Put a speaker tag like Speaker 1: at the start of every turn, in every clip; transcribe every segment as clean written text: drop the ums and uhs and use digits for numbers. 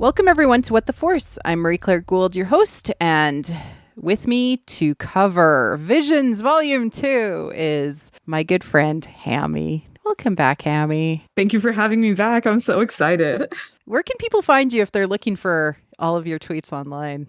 Speaker 1: Welcome, everyone, to What the Force. I'm Marie-Claire Gould, your host, and with me to cover Visions Volume 2 is my good friend, Hammie. Welcome back, Hammie.
Speaker 2: Thank you for having me back. I'm so excited.
Speaker 1: Where can people find you if they're looking for all of your tweets online?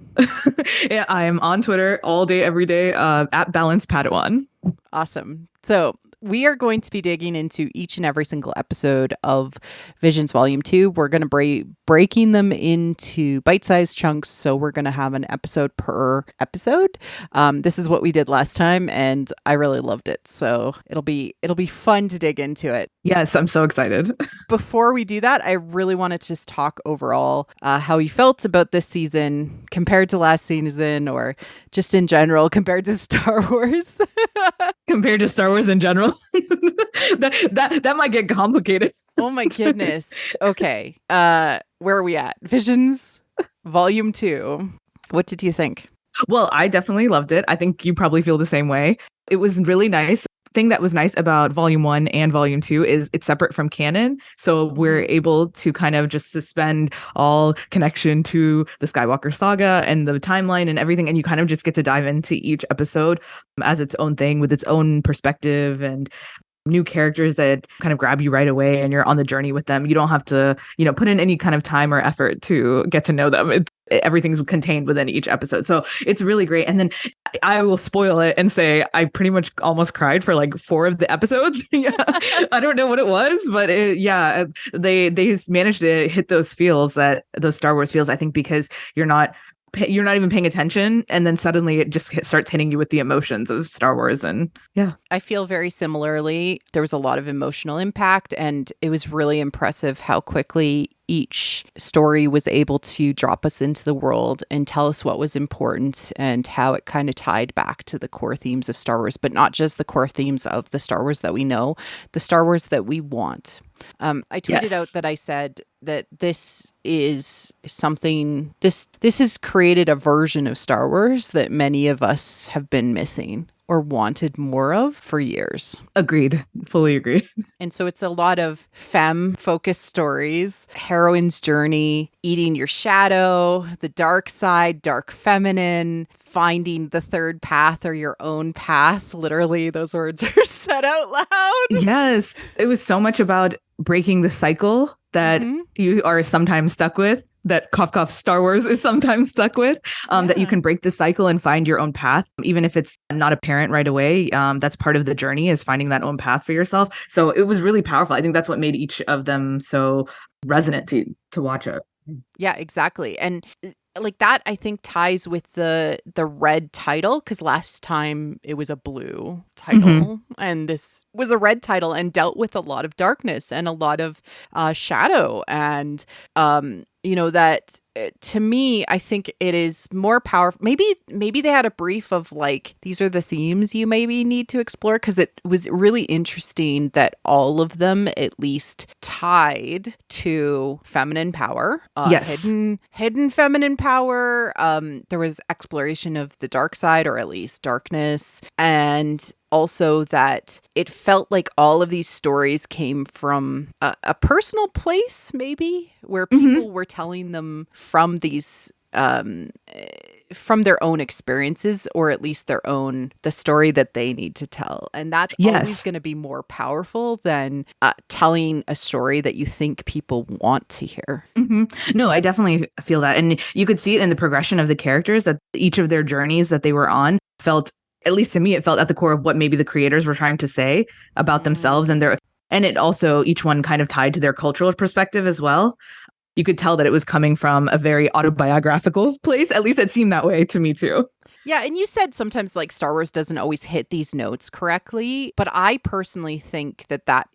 Speaker 2: Yeah, I am on Twitter all day, every day, at Balance Padawan.
Speaker 1: Awesome. So we are going to be digging into each and every single episode of Visions Volume 2. We're going to breaking them into bite-sized chunks. So we're going to have an episode per episode. This is what we did last time, and I really loved it. So it'll be fun to dig into it.
Speaker 2: Yes, I'm so excited.
Speaker 1: Before we do that, I really want to just talk overall how you felt about this season compared to last season, or just in general compared to Star Wars.
Speaker 2: Compared to Star Wars in general, that might get complicated.
Speaker 1: Oh my goodness. Okay. Where are we at? Visions Volume 2. What did you think?
Speaker 2: Well, I definitely loved it. I think you probably feel the same way. It was really nice. Thing that was nice about Volume 1 and Volume 2 is it's separate from canon. So we're able to kind of just suspend all connection to the Skywalker saga and the timeline and everything. And you kind of just get to dive into each episode as its own thing with its own perspective and new characters that kind of grab you right away, and you're on the journey with them. You don't have to, put in any kind of time or effort to get to know them. Everything's contained within each episode. So it's really great. And then I will spoil it and say I pretty much almost cried for like 4 of the episodes. I don't know what it was, but they managed to hit those Star Wars feels, I think, because you're not even paying attention, and then suddenly it just starts hitting you with the emotions of Star Wars. And yeah,
Speaker 1: I feel very similarly. There was a lot of emotional impact, and it was really impressive how quickly each story was able to drop us into the world and tell us what was important, and how it kind of tied back to the core themes of Star Wars, but not just the core themes of the Star Wars that we know, the Star Wars that we want. I tweeted out that I said that this is something, this has created a version of Star Wars that many of us have been missing or wanted more of for years.
Speaker 2: Agreed. Fully agreed.
Speaker 1: And so it's a lot of femme-focused stories, heroine's journey, eating your shadow, the dark side, dark feminine, finding the third path or your own path. Literally, those words are said out loud.
Speaker 2: Yes. It was so much about breaking the cycle that you are sometimes stuck with, that Cough Cough Star Wars is sometimes stuck with, that you can break the cycle and find your own path, even if it's not apparent right away. That's part of the journey, is finding that own path for yourself. So it was really powerful. I think that's what made each of them so resonant to watch it.
Speaker 1: Yeah, exactly. And like that, I think, ties with the red title, because last time it was a blue title, and this was a red title and dealt with a lot of darkness and a lot of shadow, and that to me, I think it is more powerful. Maybe they had a brief of like, these are the themes you maybe need to explore, because it was really interesting that all of them at least tied to feminine power.
Speaker 2: Yes.
Speaker 1: Hidden feminine power. There was exploration of the dark side, or at least darkness, and also that it felt like all of these stories came from a personal place, maybe, where people were telling them from these from their own experiences, or at least the story that they need to tell. And that's always going to be more powerful than telling a story that you think people want to hear.
Speaker 2: No, I definitely feel that. And you could see it in the progression of the characters, that each of their journeys that they were on felt, at least to me, it felt at the core of what maybe the creators were trying to say about themselves and it also, each one kind of tied to their cultural perspective as well. You could tell that it was coming from a very autobiographical place. At least it seemed that way to me too.
Speaker 1: Yeah, and you said sometimes like Star Wars doesn't always hit these notes correctly, but I personally think that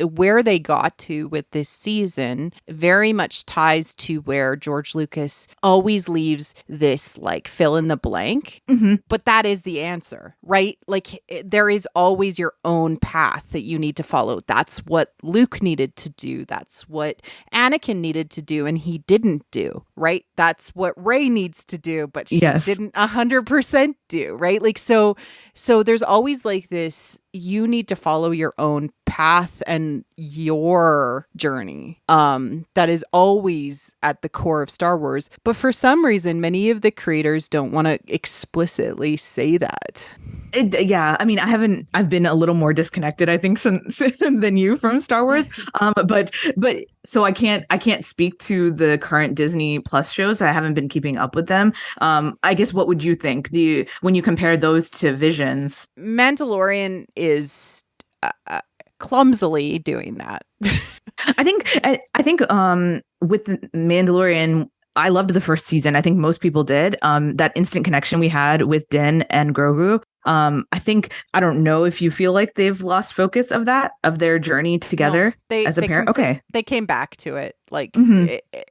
Speaker 1: where they got to with this season very much ties to where George Lucas always leaves this like fill in the blank, but that is the answer, right? Like there is always your own path that you need to follow. That's what Luke needed to do. That's what Anakin needed to do and he didn't do, right? That's what Rey needs to do, but she didn't 100% do, right? Like, so there's always like this, you need to follow your own path and your journey. That is always at the core of Star Wars. But for some reason, many of the creators don't want to explicitly say that.
Speaker 2: I mean, I've been a little more disconnected, I think, since than you from Star Wars. But so I can't speak to the current Disney Plus shows. I haven't been keeping up with them. I guess, what would you think when you compare those to Visions?
Speaker 1: Mandalorian is clumsily doing that.
Speaker 2: I think with Mandalorian, I loved the first season. I think most people did. That instant connection we had with Din and Grogu. I don't know if you feel like they've lost focus of their journey together as a pair. Okay.
Speaker 1: They came back to it. Like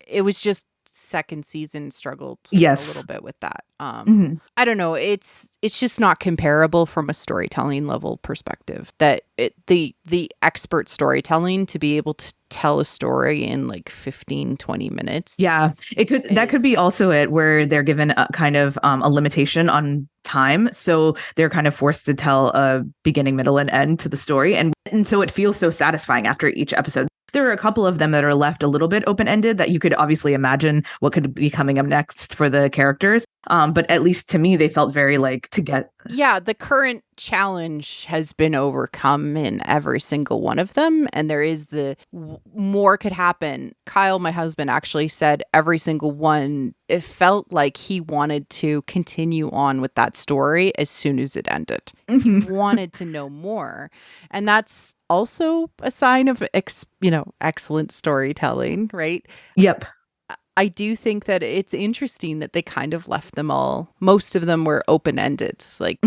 Speaker 1: it was just second season struggled a little bit with that. I don't know. It's just not comparable from a storytelling level perspective. That the expert storytelling to be able to tell a story in like 15-20 minutes. Yeah, that could be also it, where they're given a kind of a limitation on time, so they're kind of forced to tell a beginning, middle, and end to the story, and so it feels so satisfying after each episode. There are a couple of them that are left a little bit open-ended that you could obviously imagine what could be coming up next for the characters. But at least to me, they felt very like to get. Yeah, the current challenge has been overcome in every single one of them. And there is more could happen. Kyle, my husband, actually said every single one, it felt like he wanted to continue on with that story as soon as it ended. He wanted to know more. And that's also a sign of, excellent storytelling, right? Yep. I do think that it's interesting that they kind of left them all. Most of them were open-ended. Like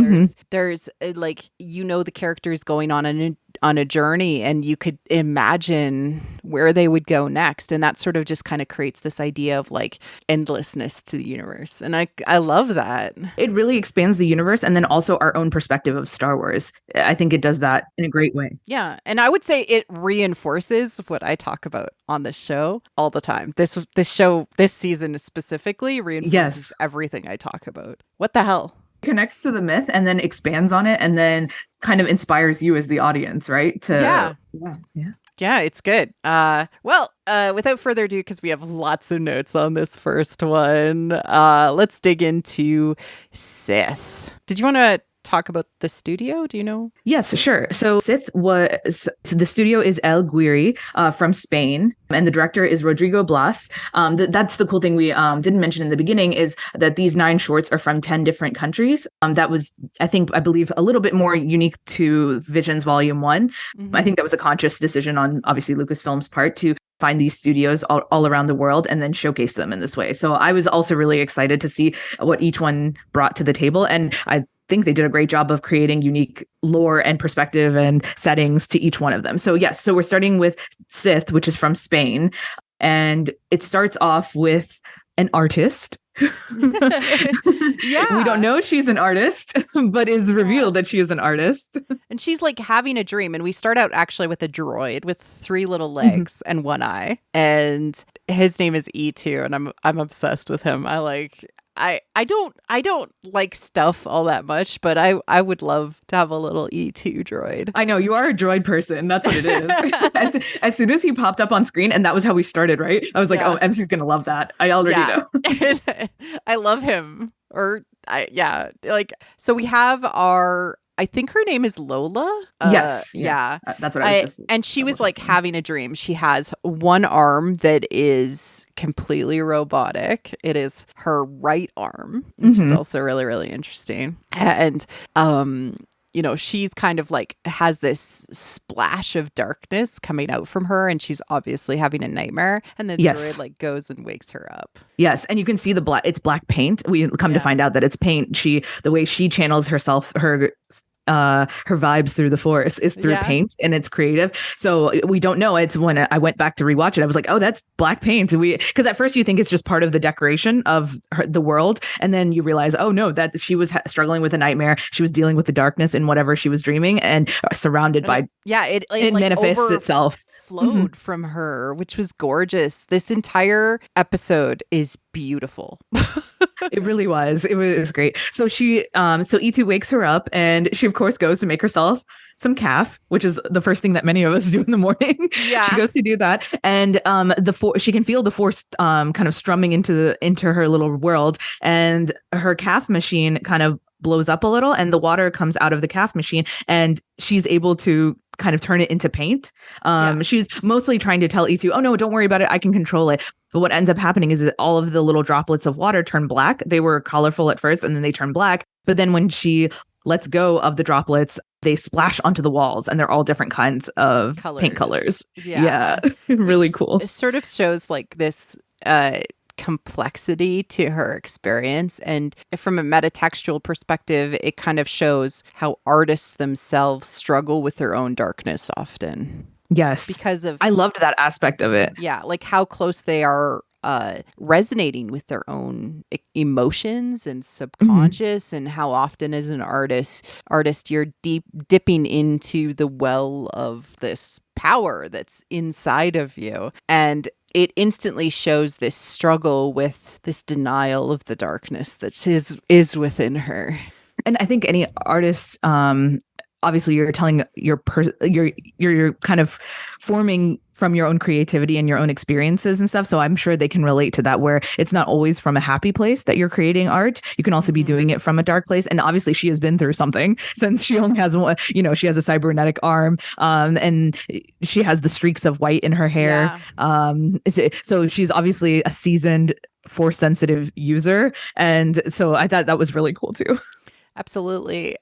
Speaker 1: there's like, the characters going on a journey, and you could imagine where they would go next, and that sort of just kind of creates this idea of like endlessness to the universe, and I love that. It really expands the universe, and then also our own perspective of Star Wars. I think it does that in a great way. Yeah, and I would say it reinforces what I talk about on the show all the time. This show, this season specifically, reinforces everything I talk about. What the hell? Connects to the myth and then expands on it, and then kind of inspires you as the audience, right? Yeah, it's good. Without further ado, because we have lots of notes on this first one, let's dig into Sith. Did you want to talk about the studio? Do you know? Yes, sure. So the studio is El Guiri from Spain, and the director is Rodrigo Blas. That's the cool thing we didn't mention in the beginning, is that these 9 shorts are from 10 different countries. That was, I believe, a little bit more unique to Visions Volume 1. I think that was a conscious decision on, obviously, Lucasfilm's part to find these studios all around the world and then showcase them in this way. So I was also really excited to see what each one brought to the table. And I think they did a great job of creating unique lore and perspective and settings to each one of them. So yes, so we're starting with Sith, which is from Spain. And it starts off with an artist. We don't know she's an artist, but it's revealed that she is an artist. And she's like having a dream. And we start out actually with a droid with 3 little legs and 1 eye. And his name is E2, and I'm obsessed with him. I don't like stuff all that much, but I would love to have a little E2 droid. I know, you are a droid person. That's what it is. as soon as he popped up on screen, and that was how we started, right? I was like, oh, MC's going to love that. I already know. I love him. So we have I think her name is Lola. Yes. Yeah. That's what I was just. And she was like having a dream. She has 1 arm that is completely robotic. It is her right arm, which is also really, really interesting. And, she's kind of like has this splash of darkness coming out from her, and she's obviously having a nightmare. And the droid like goes and wakes her up. Yes, and you can see it's black paint. We come to find out that it's paint. The way she channels herself, her
Speaker 2: her vibes through the forest is through paint, and it's creative. So we don't know. It's when I went back to rewatch it, I was like, oh, that's black paint. Because at first you think it's just part of the decoration of the world, and then you realize, oh no, that she was struggling with a nightmare. She was dealing with the darkness in whatever she was dreaming, and surrounded by
Speaker 1: it
Speaker 2: like manifests itself.
Speaker 1: Flowed from her, which was gorgeous. This entire episode is beautiful.
Speaker 2: It really was. It was great. So E2 wakes her up, and she of course goes to make herself some calf, which is the first thing that many of us do in the morning.
Speaker 1: Yeah.
Speaker 2: She goes to do that, and she can feel the force kind of strumming into her little world, and her calf machine kind of blows up a little, and the water comes out of the calf machine, and she's able to kind of turn it into paint. She's mostly trying to tell E2, oh no, don't worry about it, I can control it. But what ends up happening is that all of the little droplets of water turn black. They were colorful at first, and then they turn black. But then when she lets go of the droplets, they splash onto the walls, and they're all different kinds of paint colors. Yeah. Really cool.
Speaker 1: It sort of shows like this complexity to her experience, and from a metatextual perspective, it kind of shows how artists themselves struggle with their own darkness often.
Speaker 2: Yes,
Speaker 1: because of
Speaker 2: I loved that aspect of it.
Speaker 1: Yeah, like how close they are resonating with their own emotions and subconscious, and how often as an artist you're dipping into the well of this power that's inside of you, and it instantly shows this struggle with this denial of the darkness that is within her.
Speaker 2: And I think any artist, obviously you're telling you're kind of forming from your own creativity and your own experiences and stuff. So I'm sure they can relate to that, where it's not always from a happy place that you're creating art. You can also be doing it from a dark place. And obviously she has been through something, since she only has one, she has a cybernetic arm, and she has the streaks of white in her hair. Yeah. So she's obviously a seasoned force sensitive user. And so I thought that was really cool too.
Speaker 1: Absolutely.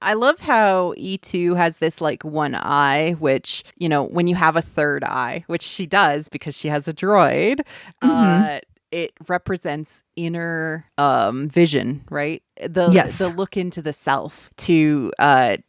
Speaker 1: I love how E2 has this like one eye, which, when you have a third eye, which she does because she has a droid, it represents inner vision, right? The look into the self to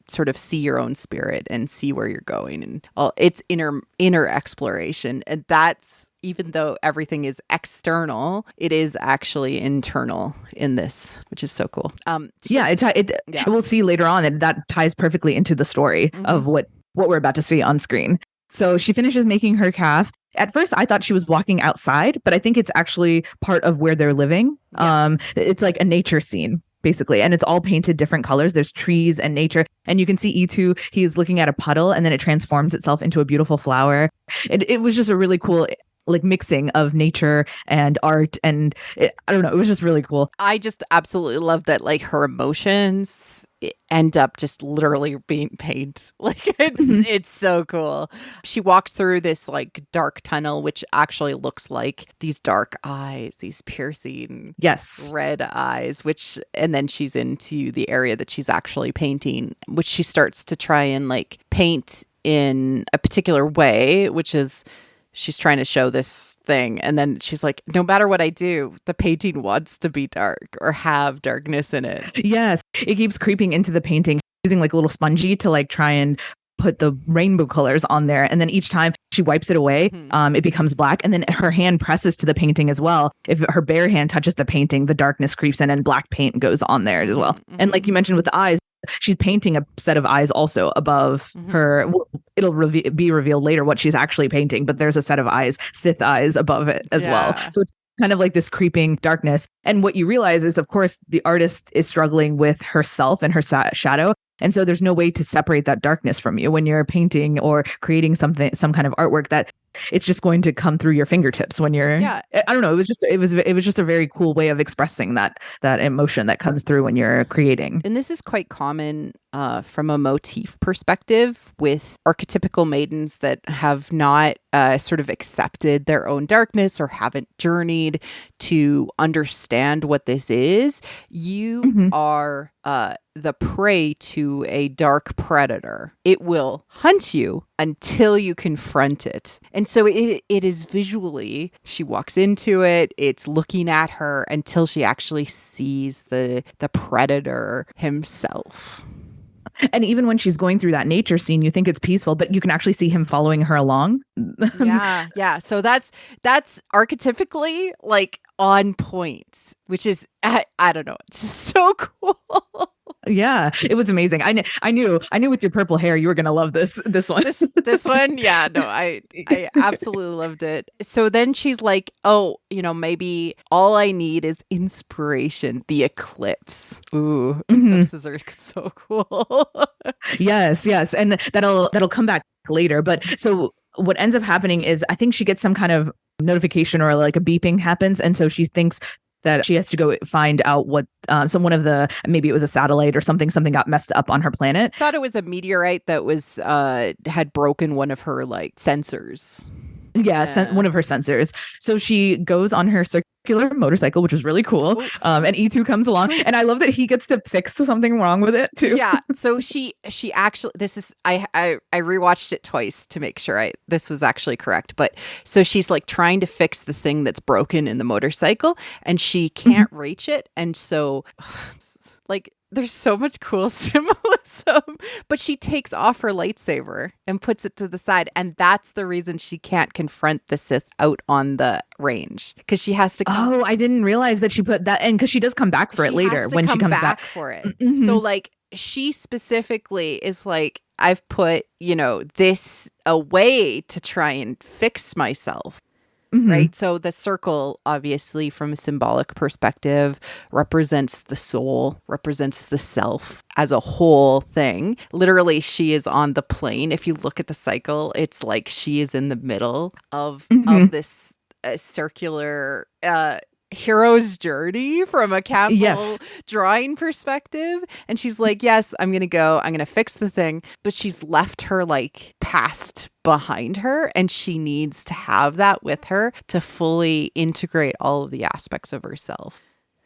Speaker 1: sort of see your own spirit and see where you're going, and it's inner exploration. And that's, even though everything is external, it is actually internal in this, which is so cool.
Speaker 2: We'll see later on that ties perfectly into the story of what we're about to see on screen. So she finishes making her calf. At first, I thought she was walking outside, but I think it's actually part of where they're living. Yeah. It's like a nature scene, basically, and it's all painted different colors. There's trees and nature, and you can see E2, he's looking at a puddle, and then it transforms itself into a beautiful flower. It was just a really cool like mixing of nature and art, and I don't know, it was just really cool.
Speaker 1: I just absolutely love that, like, her emotions end up just literally being paint. Like, it's so cool. She walks through this like dark tunnel, which actually looks like these dark eyes, these piercing red eyes, and then she's into the area that she's actually painting, which she starts to try and like paint in a particular way, which is, she's trying to show this thing. And then she's like, no matter what I do, the painting wants to be dark or have darkness in it.
Speaker 2: Yes. It keeps creeping into the painting, using like a little spongy to like try and put the rainbow colors on there. And then each time she wipes it away, it becomes black. And then her hand presses to the painting as well. If her bare hand touches the painting, the darkness creeps in and black paint goes on there as well. And like you mentioned with the eyes, she's painting a set of eyes also above her. It'll be revealed later what she's actually painting, but there's a set of eyes, Sith eyes above it as well. So it's kind of like this creeping darkness. And what you realize is, of course, the artist is struggling with herself and her shadow. And so there's no way to separate that darkness from you when you're painting or creating some kind of artwork, that it's just going to come through your fingertips when you're, I don't know. It was just a very cool way of expressing that emotion that comes through when you're creating.
Speaker 1: And this is quite common from a motif perspective with archetypical maidens that have not sort of accepted their own darkness or haven't journeyed to understand what this is. You are the prey to a dark predator. It will hunt you until you confront it. And so it is visually, she walks into it, it's looking at her until she actually sees the predator himself.
Speaker 2: And even when she's going through that nature scene, you think it's peaceful, but you can actually see him following her along.
Speaker 1: Yeah. So that's archetypically like on point, which is I don't know, it's just so cool.
Speaker 2: Yeah, it was amazing. I knew with your purple hair you were gonna love this one.
Speaker 1: This one, yeah, no, I absolutely loved it. So then she's like, oh, maybe all I need is inspiration, the eclipse. Ooh, eclipses are so cool.
Speaker 2: Yes, and that'll come back later. But so what ends up happening is I think she gets some kind of notification or like a beeping happens, and so she thinks that she has to go find out what one of the, maybe it was a satellite or something got messed up on her planet.
Speaker 1: Thought it was a meteorite that was had broken one of her like sensors.
Speaker 2: Yeah, one of her sensors. So she goes on her circular motorcycle, which was really cool. And E2 comes along, and I love that he gets to fix something wrong with it too.
Speaker 1: Yeah. So she actually, this is I rewatched it twice to make sure this was actually correct. But so she's like trying to fix the thing that's broken in the motorcycle, and she can't reach it, and so like. There's so much cool symbolism, but she takes off her lightsaber and puts it to the side. And that's the reason she can't confront the Sith out on the range, because she has to
Speaker 2: Oh, I didn't realize that she put that in, because she does come back for it later when she comes back
Speaker 1: for it. So like she specifically is like, I've put, this away to try and fix myself. Right. So the circle, obviously, from a symbolic perspective, represents the soul, represents the self as a whole thing. Literally, she is on the plane. If you look at the cycle, it's like she is in the middle of this circular hero's journey from a capital drawing perspective. And she's like, yes, I'm going to fix the thing. But she's left her like past behind her, and she needs to have that with her to fully integrate all of the aspects of herself.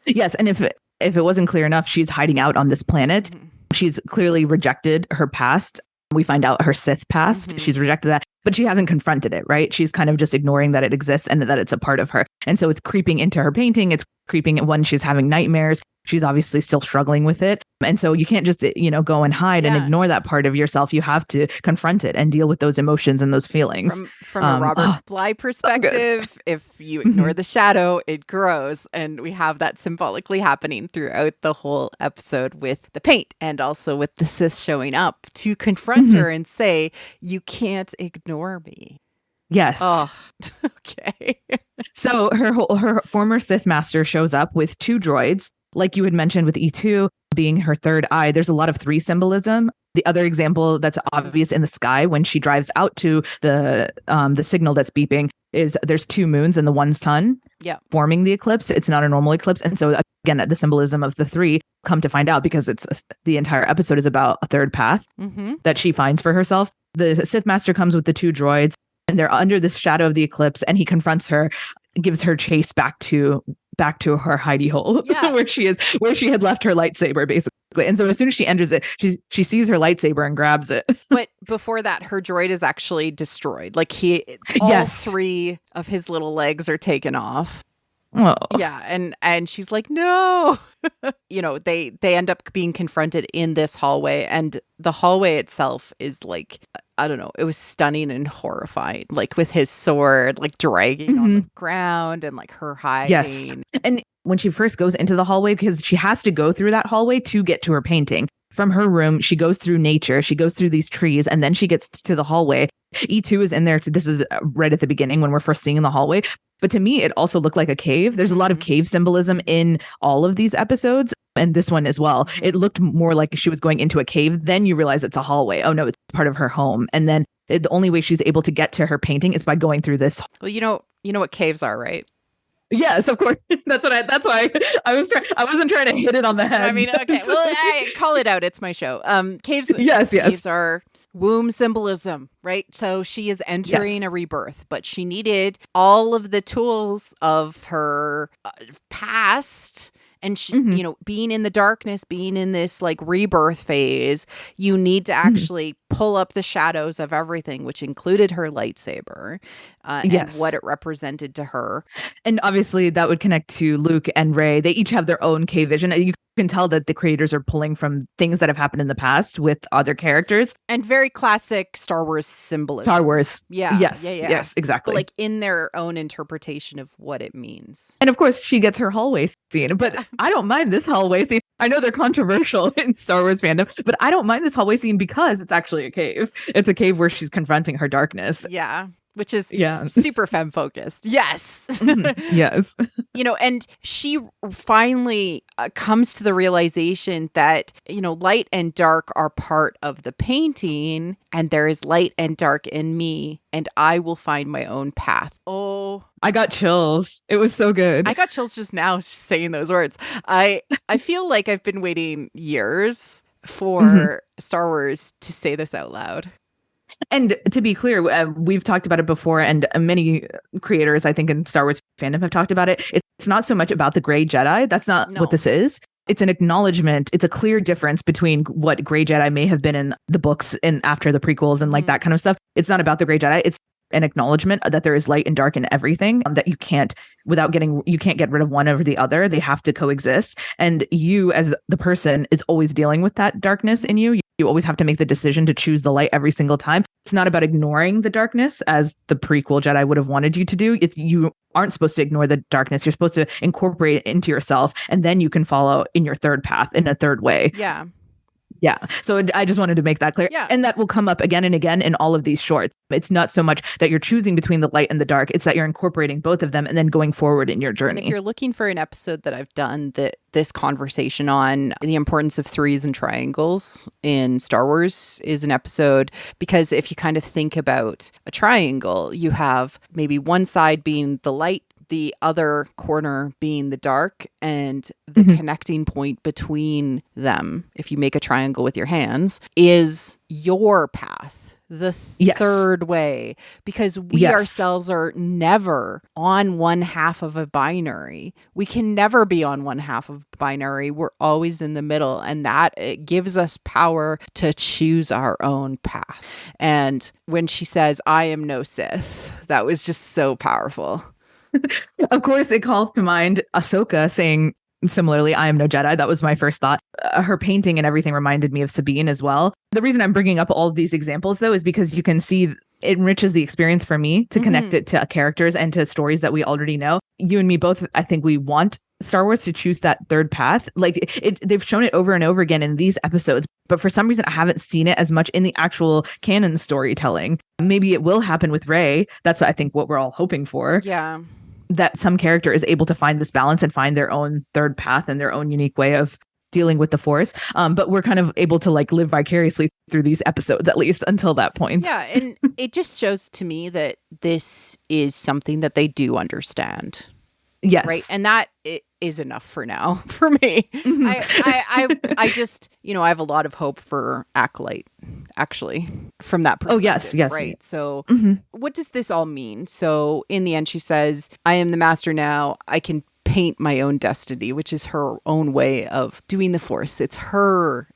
Speaker 2: Yes. And if it wasn't clear enough, she's hiding out on this planet. She's clearly rejected her past. We find out her Sith past. She's rejected that, but she hasn't confronted it, right? She's kind of just ignoring that it exists and that it's a part of her. And so it's creeping into her painting. It's creeping when she's having nightmares. She's obviously still struggling with it. And so you can't just, go and hide and ignore that part of yourself. You have to confront it and deal with those emotions and those feelings.
Speaker 1: From a Robert Bly perspective, if you ignore the shadow, it grows. And we have that symbolically happening throughout the whole episode with the paint, and also with the Sith showing up to confront her and say, you can't ignore me.
Speaker 2: Yes.
Speaker 1: Oh, okay.
Speaker 2: So her former Sith master shows up with 2 droids. Like you had mentioned with E2 being her third eye, there's a lot of 3 symbolism. The other example that's obvious in the sky when she drives out to the signal that's beeping is there's 2 moons and the 1 sun forming the eclipse. It's not a normal eclipse. And so again, the symbolism of the 3 come to find out, because the entire episode is about a third path that she finds for herself. The Sith master comes with the 2 droids, and they're under the shadow of the eclipse, and he confronts her, gives her chase back to her hidey hole where she had left her lightsaber, basically. And so as soon as she enters it, she sees her lightsaber and grabs it.
Speaker 1: But before that, her droid is actually destroyed. Like all 3 of his little legs are taken off.
Speaker 2: Oh.
Speaker 1: Yeah, and she's like, no. They end up being confronted in this hallway, and the hallway itself is like, I don't know, it was stunning and horrifying, like with his sword like dragging on the ground, and like her hiding.
Speaker 2: Yes. And when she first goes into the hallway, because she has to go through that hallway to get to her painting. From her room, she goes through nature, she goes through these trees, and then she gets to the hallway. E2 is in there. This is right at the beginning when we're first seeing the hallway. But to me, it also looked like a cave. There's a lot of cave symbolism in all of these episodes, and this one as well. It looked more like she was going into a cave. Then you realize it's a hallway. Oh no, it's part of her home. And then the only way she's able to get to her painting is by going through this.
Speaker 1: Well, you know what caves are, right?
Speaker 2: Yes, of course. That's why I wasn't trying to hit it on the head.
Speaker 1: I mean, okay. Well, I call it out. It's my show. Caves.
Speaker 2: Yes.
Speaker 1: Caves are womb symbolism, right? So she is entering a rebirth, but she needed all of the tools of her past. And she, being in the darkness, being in this like rebirth phase, you need to actually pull up the shadows of everything, which included her lightsaber. and what it represented to her.
Speaker 2: And obviously that would connect to Luke and Rey. They each have their own K vision. You can tell that the creators are pulling from things that have happened in the past with other characters.
Speaker 1: And very classic Star Wars symbolism.
Speaker 2: Star Wars.
Speaker 1: Yeah.
Speaker 2: Yes, exactly.
Speaker 1: But like in their own interpretation of what it means.
Speaker 2: And of course, she gets her hallway scene. But I don't mind this hallway scene. I know they're controversial in Star Wars fandom, but I don't mind this hallway scene because it's actually a cave. It's a cave where she's confronting her darkness.
Speaker 1: Yeah. Which is super femme focused. Yes.
Speaker 2: Yes.
Speaker 1: And she finally comes to the realization that, light and dark are part of the painting, and there is light and dark in me, and I will find my own path. Oh,
Speaker 2: I got chills. It was so good.
Speaker 1: I got chills just now saying those words. I feel like I've been waiting years for Star Wars to say this out loud.
Speaker 2: And to be clear, we've talked about it before, and many creators, I think, in Star Wars fandom have talked about it. It's not so much about the Grey Jedi. That's not what this is. It's an acknowledgement. It's a clear difference between what Grey Jedi may have been in the books and after the prequels and like that kind of stuff. It's not about the Grey Jedi. It's an acknowledgement that there is light and dark in everything, that you can't get rid of one over the other. They have to coexist. And you as the person is always dealing with that darkness in you. You always have to make the decision to choose the light every single time. It's not about ignoring the darkness as the prequel Jedi would have wanted you to do. You aren't supposed to ignore the darkness. You're supposed to incorporate it into yourself, and then you can follow in your third path in a third way.
Speaker 1: Yeah.
Speaker 2: Yeah. So I just wanted to make that clear.
Speaker 1: Yeah.
Speaker 2: And that will come up again and again in all of these shorts. It's not so much that you're choosing between the light and the dark. It's that you're incorporating both of them and then going forward in your journey.
Speaker 1: And if you're looking for an episode that I've done this conversation on the importance of threes and triangles in Star Wars is an episode, because if you kind of think about a triangle, you have maybe one side being the light, the other corner being the dark, and the connecting point between them, if you make a triangle with your hands, is your path, the third way, because we ourselves are never on one half of a binary. We can never be on one half of a binary. We're always in the middle, and that it gives us power to choose our own path. And when she says, "I am no Sith," that was just so powerful.
Speaker 2: Of course, it calls to mind Ahsoka saying similarly, "I am no Jedi." That was my first thought. Her painting and everything reminded me of Sabine as well. The reason I'm bringing up all of these examples, though, is because you can see it enriches the experience for me to connect it to characters and to stories that we already know. You and me both, I think we want Star Wars to choose that third path. Like they've shown it over and over again in these episodes, but for some reason I haven't seen it as much in the actual canon storytelling. Maybe it will happen with Rey. That's, I think, what we're all hoping for.
Speaker 1: Yeah.
Speaker 2: That some character is able to find this balance and find their own third path and their own unique way of dealing with the Force. But we're kind of able to like live vicariously through these episodes, at least until that point.
Speaker 1: Yeah. And it just shows to me that this is something that they do understand.
Speaker 2: Yes.
Speaker 1: Right. And that is enough for now for me. I just, I have a lot of hope for Acolyte, actually, from that perspective.
Speaker 2: Oh, yes.
Speaker 1: Right. So what does this all mean? So in the end, she says, "I am the master now. I can paint my own destiny," which is her own way of doing the Force. It's her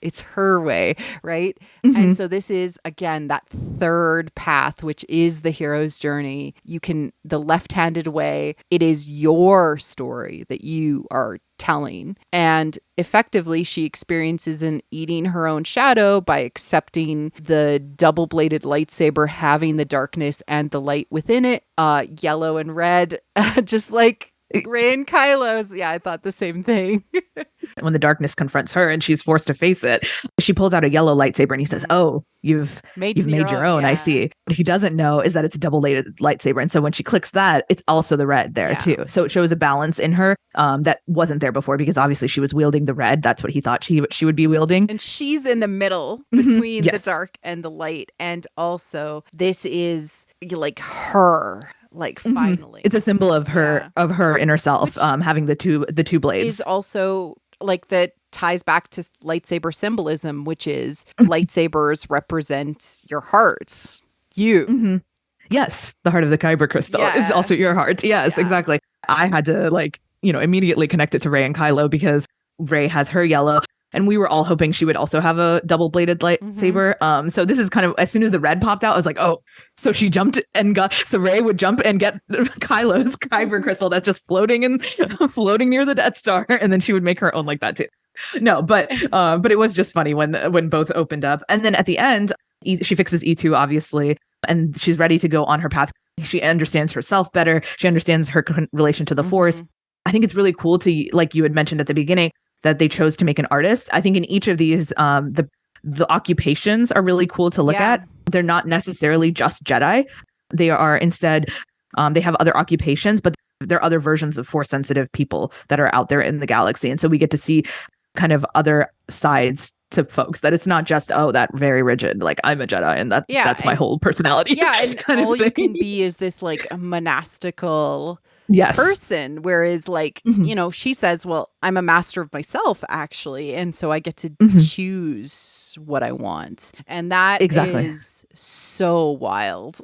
Speaker 1: way, right? And so this is, again, that third path, which is the hero's journey. The left-handed way, it is your story that you are telling. And effectively, she experiences an eating her own shadow by accepting the double-bladed lightsaber having the darkness and the light within it, yellow and red, just like Rey and Kylo's. Yeah, I thought the same thing.
Speaker 2: When the darkness confronts her and she's forced to face it, she pulls out a yellow lightsaber and he says, "Oh, you've made your own. Yeah. I see." What he doesn't know is that it's a double-bladed lightsaber. And so when she clicks that, it's also the red there too. So it shows a balance in her that wasn't there before, because obviously she was wielding the red. That's what he thought she would be wielding.
Speaker 1: And she's in the middle between the dark and the light. And also this is like her. Like finally,
Speaker 2: it's a symbol of her inner self, having the two blades.
Speaker 1: Is also like that ties back to lightsaber symbolism, which is lightsabers represent your heart. You,
Speaker 2: yes, the heart of the Kyber crystal is also your heart. Yes, exactly. I had to immediately connect it to Rey and Kylo, because Rey has her yellow. And we were all hoping she would also have a double-bladed lightsaber. So this is kind of, as soon as the red popped out, I was like, oh, so she jumped and so Rey would jump and get Kylo's Kyber crystal that's just floating near the Death Star, and then she would make her own like that too. No, but it was just funny when both opened up. And then at the end, she fixes E2, obviously, and she's ready to go on her path. She understands herself better. She understands her relation to the Force. I think it's really cool to, like you had mentioned at the beginning, that they chose to make an artist. I think in each of these, the occupations are really cool to look at. They're not necessarily just Jedi. They are instead, they have other occupations, but there are other versions of Force sensitive people that are out there in the galaxy. And so we get to see kind of other sides to folks, that it's not just, that very rigid, like I'm a Jedi and that's my whole personality.
Speaker 1: Yeah, and all you can be is this like a monastical person, whereas like she says, well, I'm a master of myself actually, and so I get to choose what I want, and that is so wild.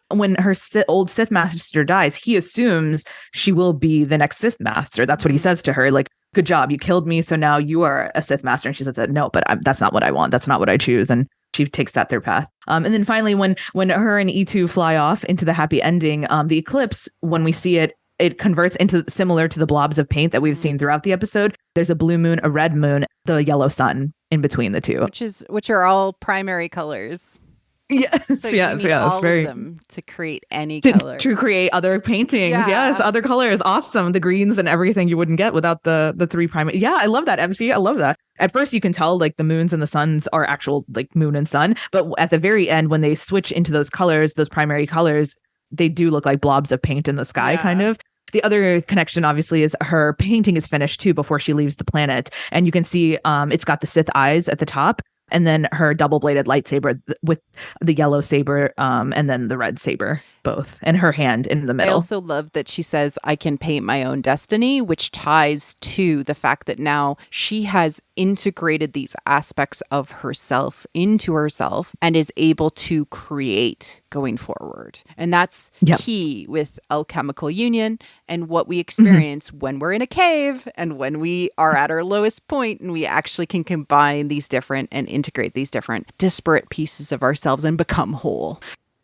Speaker 2: When her old Sith master dies, he assumes she will be the next Sith master. That's what he says to her, like, good job, you killed me, so now you are a Sith master. And she says, no, but that's not what I want. That's not what I choose. And she takes that through path. And then finally, when her and E2 fly off into the happy ending, the eclipse, when we see it, it converts into similar to the blobs of paint that we've seen throughout the episode. There's a blue moon, a red moon, the yellow sun in between the two,
Speaker 1: which are all primary colors.
Speaker 2: Yes,
Speaker 1: so
Speaker 2: yes,
Speaker 1: all
Speaker 2: very
Speaker 1: of them to create any color,
Speaker 2: to create other paintings. Yes, other colors. Awesome. The greens and everything you wouldn't get without the three primary. Yeah, I love that, MC. I love that. At first you can tell like the moons and the suns are actual like moon and sun, but at the very end when they switch into those colors, those primary colors, they do look like blobs of paint in the sky kind of. The other connection, obviously, is her painting is finished too before she leaves the planet, and you can see it's got the Sith eyes at the top. And then her double-bladed lightsaber with the yellow saber and then the red saber, both. And her hand in the middle.
Speaker 1: I also love that she says, I can paint my own destiny, which ties to the fact that now she has integrated these aspects of herself into herself and is able to create going forward. And that's key with alchemical union and what we experience when we're in a cave and when we are at our lowest point and we actually can combine these different and integrate these different disparate pieces of ourselves and become whole.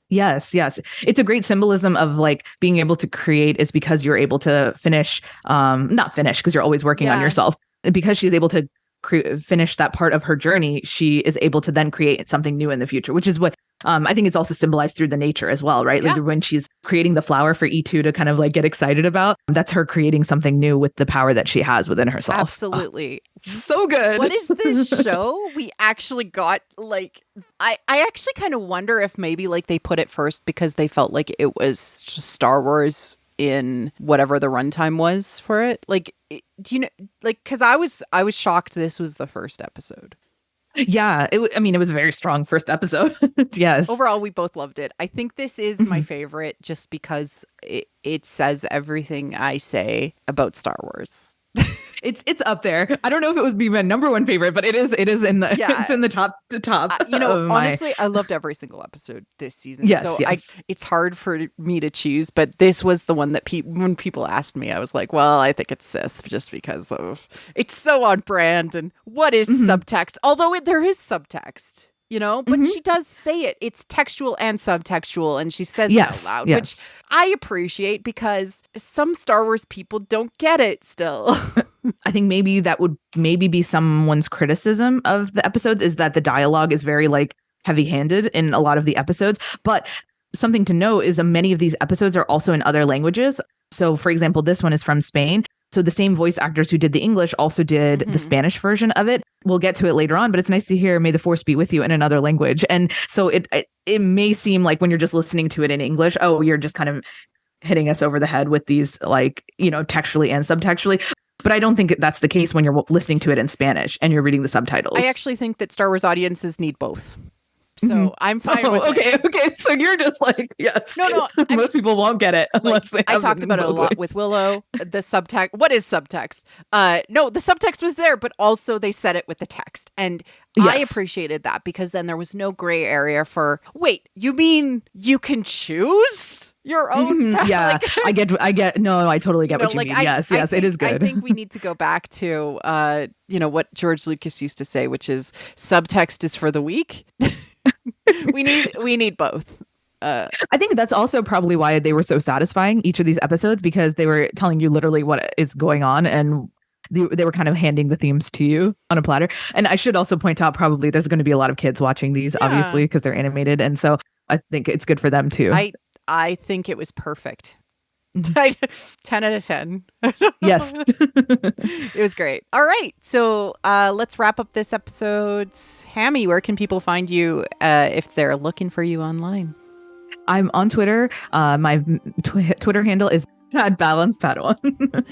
Speaker 2: Yes. It's a great symbolism of like being able to create is because you're able to finish, not finish because you're always working on yourself. Because she's able to finish that part of her journey, she is able to then create something new in the future, which is what I think it's also symbolized through the nature as well, right? Like when she's creating the flower for E2 to kind of like get excited about, that's her creating something new with the power that she has within herself.
Speaker 1: Absolutely.
Speaker 2: So good.
Speaker 1: What is this show? We actually got like, I actually kind of wonder if maybe like they put it first because they felt like it was just Star Wars in whatever the runtime was for it. Like, do you know, like, because I was shocked this was the first episode.
Speaker 2: Yeah, it was a very strong first episode. Yes.
Speaker 1: Overall, we both loved it. I think this is my favorite just because it says everything I say about Star Wars.
Speaker 2: It's up there. I don't know if it would be my number one favorite, but it is in the it's in the top.
Speaker 1: Honestly, I loved every single episode this season. It's hard for me to choose, but this was the one that when people asked me, I was like, well, I think it's Sith just because of it's so on brand and what is subtext. Although there is subtext. But she does say it. It's textual and subtextual, and she says it out loud, which I appreciate because some Star Wars people don't get it still.
Speaker 2: I think maybe that would be someone's criticism of the episodes is that the dialogue is very like heavy-handed in a lot of the episodes. But something to note is many of these episodes are also in other languages. So, for example, this one is from Spain. So the same voice actors who did the English also did the Spanish version of it. We'll get to it later on, but it's nice to hear "May the Force be with you" in another language. And so it may seem like when you're just listening to it in English, you're just kind of hitting us over the head with these like, textually and subtextually. But I don't think that's the case when you're listening to it in Spanish and you're reading the subtitles.
Speaker 1: I actually think that Star Wars audiences need both. So I'm fine with it.
Speaker 2: Okay. So you're just like, yes.
Speaker 1: No.
Speaker 2: Most people won't get it unless they.
Speaker 1: I talked about it a lot with Willow. The subtext. What is subtext? No, the subtext was there, but also they said it with the text, and I appreciated that because then there was no gray area for. Wait, you mean you can choose your own?
Speaker 2: Yeah, I get. No, I totally get what you mean. Yes, it is good.
Speaker 1: I think we need to go back to what George Lucas used to say, which is subtext is for the weak. we need both.
Speaker 2: I think that's also probably why they were so satisfying, each of these episodes, because they were telling you literally what is going on, and they were kind of handing the themes to you on a platter. And I should also point out, probably there's going to be a lot of kids watching these, obviously, because they're animated, and so I think it's good for them too.
Speaker 1: I think it was perfect. 10 out of 10.
Speaker 2: Yes.
Speaker 1: It was great. All right. So let's wrap up this episode. Hammie, where can people find you if they're looking for you online?
Speaker 2: I'm on Twitter. My Twitter handle is @BalancePadawan.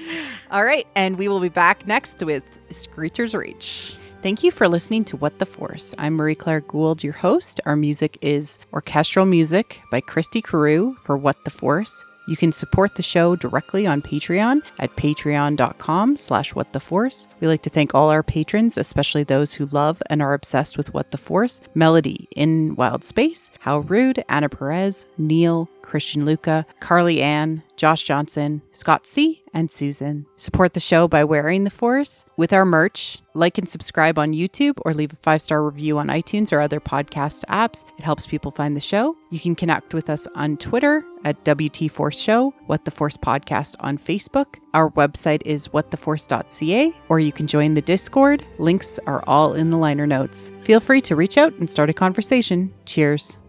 Speaker 1: All right. And we will be back next with Screecher's Reach. Thank you for listening to What the Force. I'm Marie-Claire Gould, your host. Our music is orchestral music by Christy Carew for What the Force. You can support the show directly on Patreon at patreon.com/whattheforce. We like to thank all our patrons, especially those who love and are obsessed with What the Force. Melody in Wild Space, How Rude, Anna Perez, Neil, Christian Luca, Carly Ann, Josh Johnson, Scott C., and Susan. Support the show by wearing the Force with our merch. Like and subscribe on YouTube or leave a 5-star review on iTunes or other podcast apps. It helps people find the show. You can connect with us on Twitter at WT Force Show, What the Force Podcast on Facebook. Our website is whattheforce.ca, or you can join the Discord. Links are all in the liner notes. Feel free to reach out and start a conversation. Cheers.